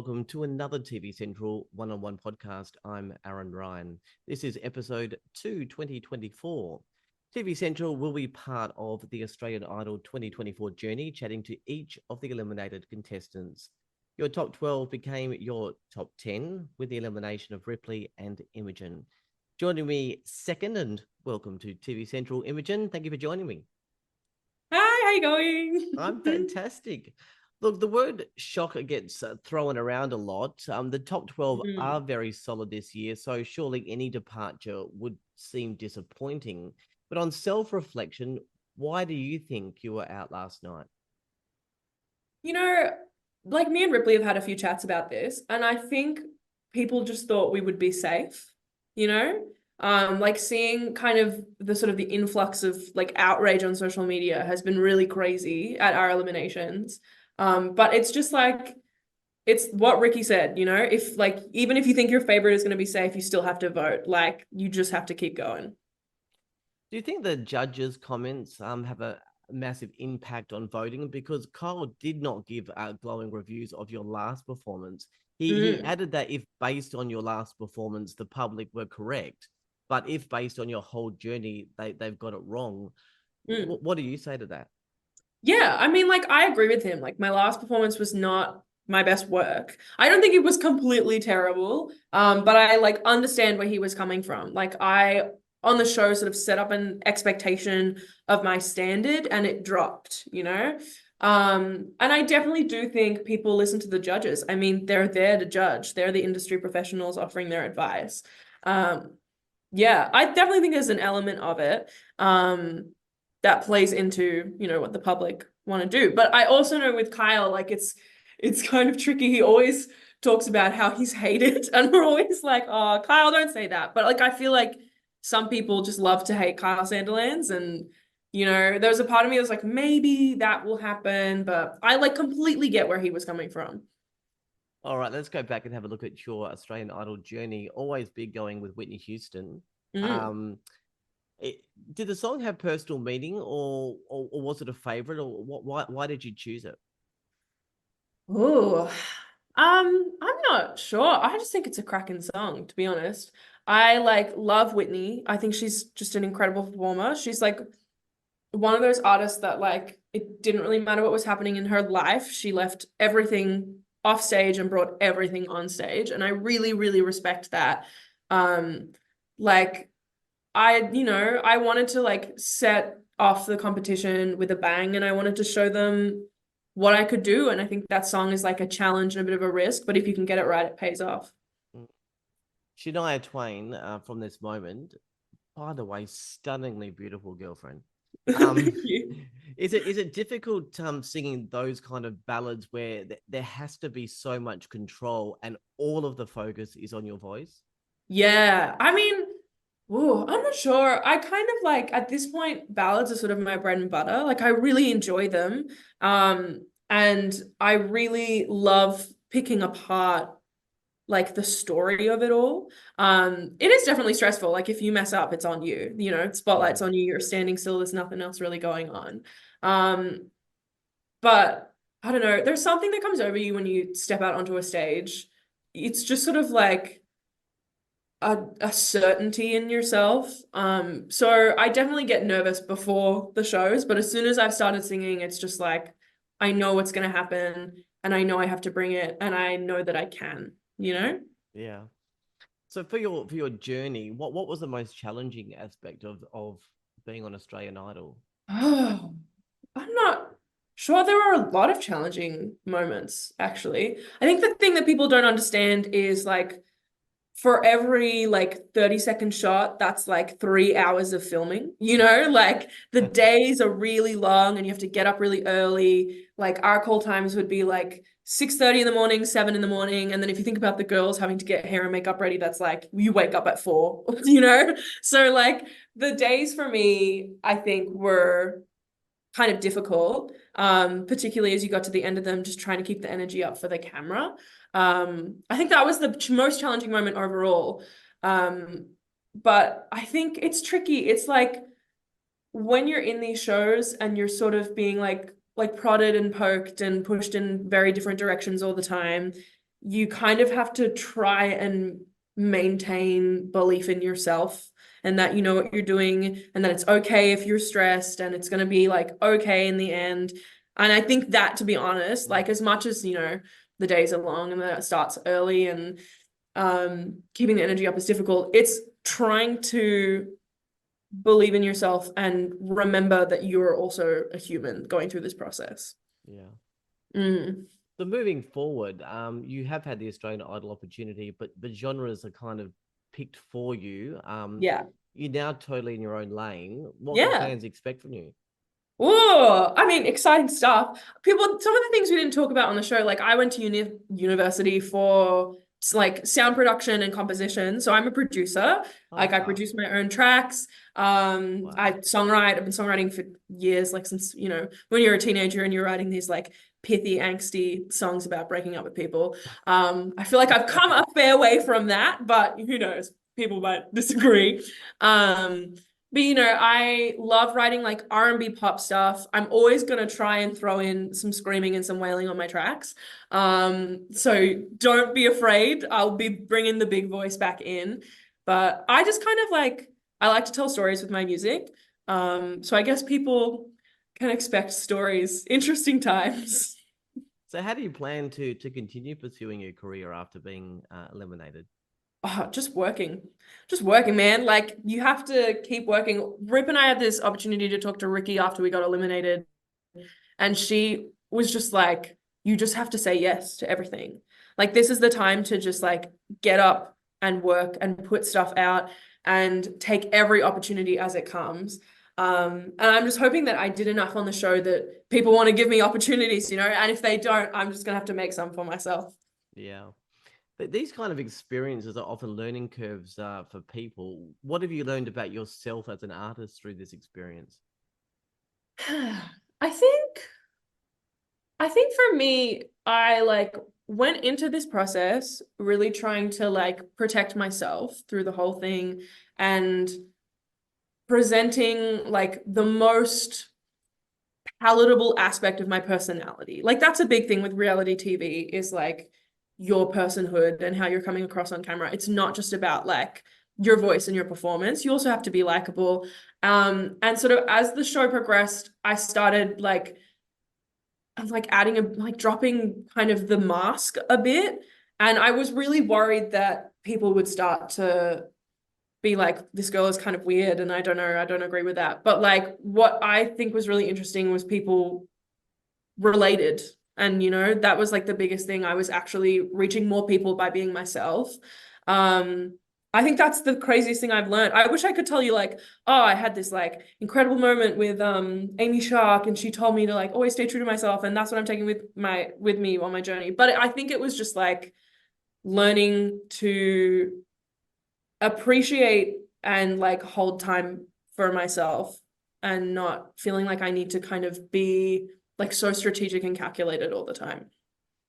welcome to another TV Central one-on-one podcast. I'm Aaron Ryan. This is episode 2, 2024. TV Central will be part of the Australian Idol 2024 journey, chatting to each of the eliminated contestants. Your top 12 became your top 10 with the elimination of Ripley and Imogen. Joining me second, and welcome to TV Central, Imogen. Thank you for joining me. Hi, how you going? I'm fantastic. Look, the word shocker gets thrown around a lot. The top 12 are very solid this year, so surely any departure would seem disappointing. But on self-reflection, why do you think you were out last night? You know, like me and Ripley have had a few chats about this, and I think people just thought we would be safe, you know? Like seeing kind of the sort of the influx of like outrage on social media has been really crazy at our eliminations. But it's just like, it's what Ricky said, you know, if like, even if you think your favorite is going to be safe, you still have to vote. Like, you just have to keep going. Do you think the judges' comments have a massive impact on voting? Because Kyle did not give glowing reviews of your last performance. He added that if based on your last performance, the public were correct, but if based on your whole journey, they've got it wrong. What do you say to that? Yeah, I mean, like, I agree with him. Like, my last performance was not my best work. I don't think it was completely terrible, but I, like, understand where he was coming from. Like, I, on the show, sort of set up an expectation of my standard, and it dropped, you know? And I definitely do think people listen to the judges. I mean, they're there to judge. They're the industry professionals offering their advice. Yeah, I definitely think there's an element of it. That plays into, you know, what the public want to do. But I also know with Kyle, like it's kind of tricky. He always talks about how he's hated, and we're always like, oh, Kyle, don't say that. But like, I feel like some people just love to hate Kyle Sandilands, and you know, there was a part of me that was like, maybe that will happen, but I like completely get where he was coming from. All right, let's go back and have a look at your Australian Idol journey. Always big going with Whitney Houston. Did the song have personal meaning, or was it a favorite, or why did you choose it? Oh, I'm not sure. I just think it's a cracking song, to be honest. I like love Whitney. I think she's just an incredible performer. She's like one of those artists that like it didn't really matter what was happening in her life. She left everything off stage and brought everything on stage. And I really, really respect that. Like I wanted to like set off the competition with a bang, and I wanted to show them what I could do. And I think that song is like a challenge and a bit of a risk, but if you can get it right, it pays off. Shania Twain, from This Moment, by the way, stunningly beautiful girlfriend. Thank you. Is it difficult singing those kind of ballads where there has to be so much control and all of the focus is on your voice? Yeah, I mean, I'm not sure. I kind of like at this point, ballads are sort of my bread and butter. Like I really enjoy them. And I really love picking apart like the story of it all. It is definitely stressful. Like if you mess up, it's on you. You know, spotlight's on you, you're standing still, there's nothing else really going on. But I don't know, there's something that comes over you when you step out onto a stage. It's just sort of like a certainty in yourself. So I definitely get nervous before the shows, but as soon as I've started singing, it's just like I know what's gonna happen, and I know I have to bring it, and I know that I can, you know? Yeah. So for your journey, what was the most challenging aspect of being on Australian Idol? Oh, I'm not sure. There were a lot of challenging moments, actually. I think the thing that people don't understand is like for every like 30-second shot, that's like 3 hours of filming, you know, like the days are really long and you have to get up really early. Like our call times would be like 6:30 in the morning, 7 in the morning. And then if you think about the girls having to get hair and makeup ready, that's like you wake up at 4, you know? So like the days for me, I think were kind of difficult, particularly as you got to the end of them, just trying to keep the energy up for the camera. I think that was the most challenging moment overall. But I think it's tricky. It's like when you're in these shows and you're sort of being like prodded and poked and pushed in very different directions all the time, you kind of have to try and maintain belief in yourself and that you know what you're doing and that it's okay if you're stressed and it's going to be like okay in the end. And I think that, to be honest, like as much as, you know, the days are long and that it starts early and keeping the energy up is difficult, it's trying to believe in yourself and remember that you're also a human going through this process. Yeah. Mm. So moving forward, you have had the Australian Idol opportunity, but genres are kind of picked for you. Yeah. You're now totally in your own lane. What can Yeah. fans expect from you? Oh, I mean, exciting stuff. People, some of the things we didn't talk about on the show, like I went to university for like sound production and composition. So I'm a producer. Oh, Like I wow. produce my own tracks. I Wow. songwrite. I've been songwriting for years, like since, you know, when you're a teenager and you're writing these like pithy, angsty songs about breaking up with people. I feel like I've come a fair way from that, but who knows? People might disagree. But you know, I love writing like R&B pop stuff. I'm always gonna try and throw in some screaming and some wailing on my tracks. So don't be afraid. I'll be bringing the big voice back in. But I just kind of like I like to tell stories with my music. So I guess people can expect stories, interesting times. So how do you plan to continue pursuing your career after being eliminated? Oh, just working, man. Like you have to keep working. Rip and I had this opportunity to talk to Ricky after we got eliminated, and she was just like, you just have to say yes to everything. Like this is the time to just like get up and work and put stuff out and take every opportunity as it comes. And I'm just hoping that I did enough on the show that people want to give me opportunities, you know, and if they don't, I'm just gonna have to make some for myself. Yeah. But these kind of experiences are often learning curves for people. What have you learned about yourself as an artist through this experience? I think I think for me, I like went into this process really trying to like protect myself through the whole thing and presenting like the most palatable aspect of my personality. Like that's a big thing with reality TV is like your personhood and how you're coming across on camera. It's not just about like your voice and your performance. You also have to be likable. And sort of as the show progressed, I started like adding a like dropping kind of the mask a bit. And I was really worried that people would start to be like, this girl is kind of weird and I don't know, I don't agree with that. But like what I think was really interesting was people related. And you know, that was like the biggest thing. I was actually reaching more people by being myself. Um, I think that's the craziest thing I've learned. I wish I could tell you like, oh, I had this like incredible moment with Amy Shark and she told me to like always stay true to myself and that's what I'm taking with me on my journey. But I think it was just like learning to appreciate and like hold time for myself and not feeling like I need to kind of be like so strategic and calculated all the time.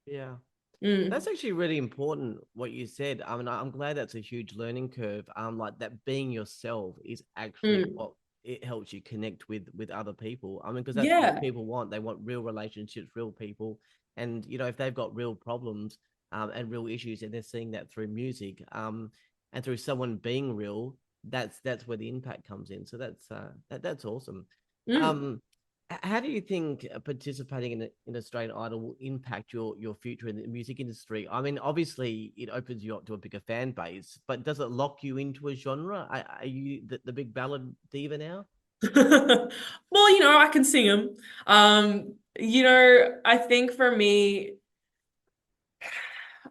Yeah. Mm, That's actually really important what you said. I mean, I'm glad that's a huge learning curve. Like that being yourself is actually mm. what it helps you connect with other people. I mean, because that's what Yeah. people want. They want real relationships, real people. And you know, if they've got real problems and real issues and they're seeing that through music and through someone being real, that's where the impact comes in. So that's awesome. Mm. Um how do you think participating in Australian Idol will impact your future in the music industry? I mean, obviously, it opens you up to a bigger fan base, but does it lock you into a genre? Are you the big ballad diva now? Well, you know, I can sing them. You know, I think for me,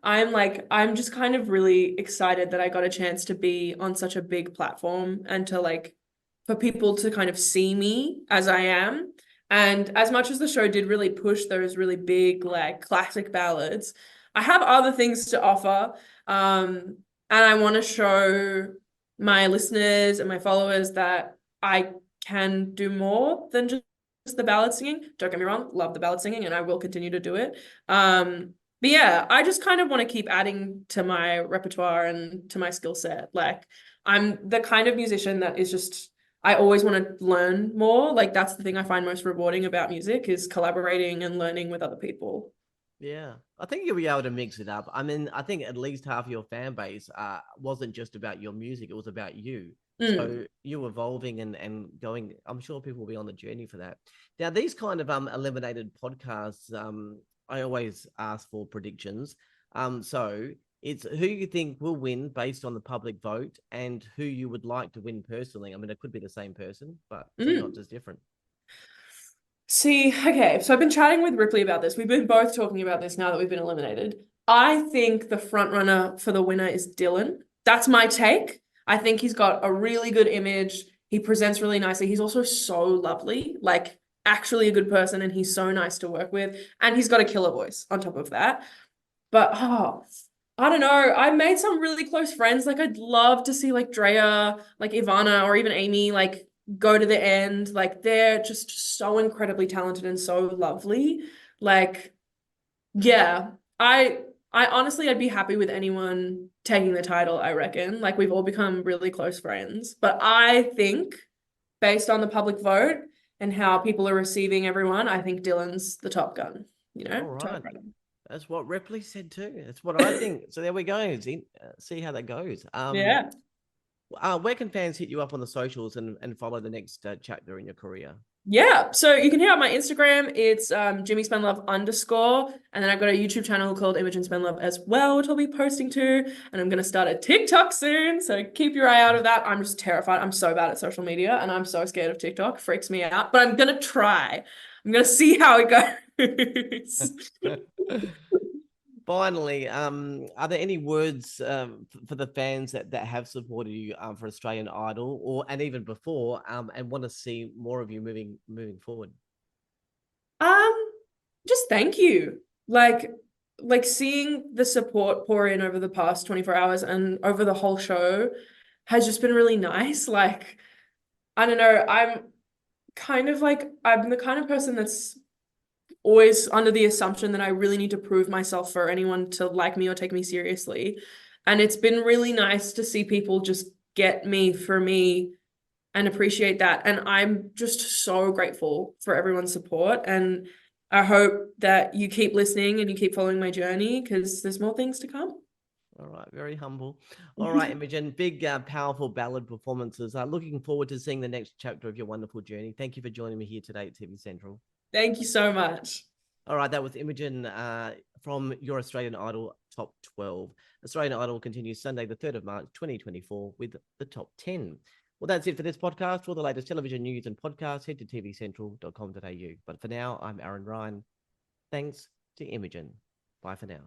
I'm just kind of really excited that I got a chance to be on such a big platform and to like for people to kind of see me as I am. And as much as the show did really push those really big like classic ballads, I have other things to offer. And I want to show my listeners and my followers that I can do more than just the ballad singing. Don't get me wrong, love the ballad singing and I will continue to do it. But yeah, I just kind of want to keep adding to my repertoire and to my skill set. Like I'm the kind of musician that is just I always want to learn more. Like that's the thing I find most rewarding about music is collaborating and learning with other people. Yeah, I think you'll be able to mix it up. I mean, I think at least half of your fan base wasn't just about your music; it was about you. Mm. So you evolving and going. I'm sure people will be on the journey for that. Now, these kind of eliminated podcasts, I always ask for predictions. So it's who you think will win based on the public vote, and who you would like to win personally. I mean, it could be the same person, but sometimes Mm. it's different. See, okay, so I've been chatting with Ripley about this. We've been both talking about this now that we've been eliminated. I think the front runner for the winner is Dylan. That's my take. I think he's got a really good image. He presents really nicely. He's also so lovely, like actually a good person, and he's so nice to work with. And he's got a killer voice on top of that. But I don't know. I made some really close friends. Like I'd love to see like Drea, like Ivana, or even Amy, like go to the end. Like they're just so incredibly talented and so lovely. Like, yeah, I honestly I'd be happy with anyone taking the title, I reckon. Like we've all become really close friends. But I think based on the public vote and how people are receiving everyone, I think Dylan's the top gun, All top right. runner. That's what Ripley said too. That's what I think. So there we go. See how that goes. Yeah. Where can fans hit you up on the socials and follow the next chapter in your career? Yeah, so you can hit up my Instagram. It's Jimmy Spenlove _, and then I've got a YouTube channel called Imogen Spenlove as well, which I'll be posting to. And I'm gonna start a TikTok soon, so keep your eye out of that. I'm just terrified. I'm so bad at social media, and I'm so scared of TikTok. It freaks me out, but I'm gonna try. I'm gonna see how it goes. Finally, are there any words for the fans that have supported you for Australian Idol, and even before, and want to see more of you moving forward? Um, just thank you. Like seeing the support pour in over the past 24 hours and over the whole show has just been really nice. Like, I don't know, I'm the kind of person that's always under the assumption that I really need to prove myself for anyone to like me or take me seriously. And it's been really nice to see people just get me for me and appreciate that. And I'm just so grateful for everyone's support. And I hope that you keep listening and you keep following my journey because there's more things to come. All right, very humble. All right, Imogen, big, powerful ballad performances. Looking forward to seeing the next chapter of your wonderful journey. Thank you for joining me here today at TV Central. Thank you so much. All right, that was Imogen from your Australian Idol Top 12. Australian Idol continues Sunday, the 3rd of March, 2024, with the Top 10. Well, that's it for this podcast. For the latest television news and podcasts, head to tvcentral.com.au. But for now, I'm Aaron Ryan. Thanks to Imogen. Bye for now.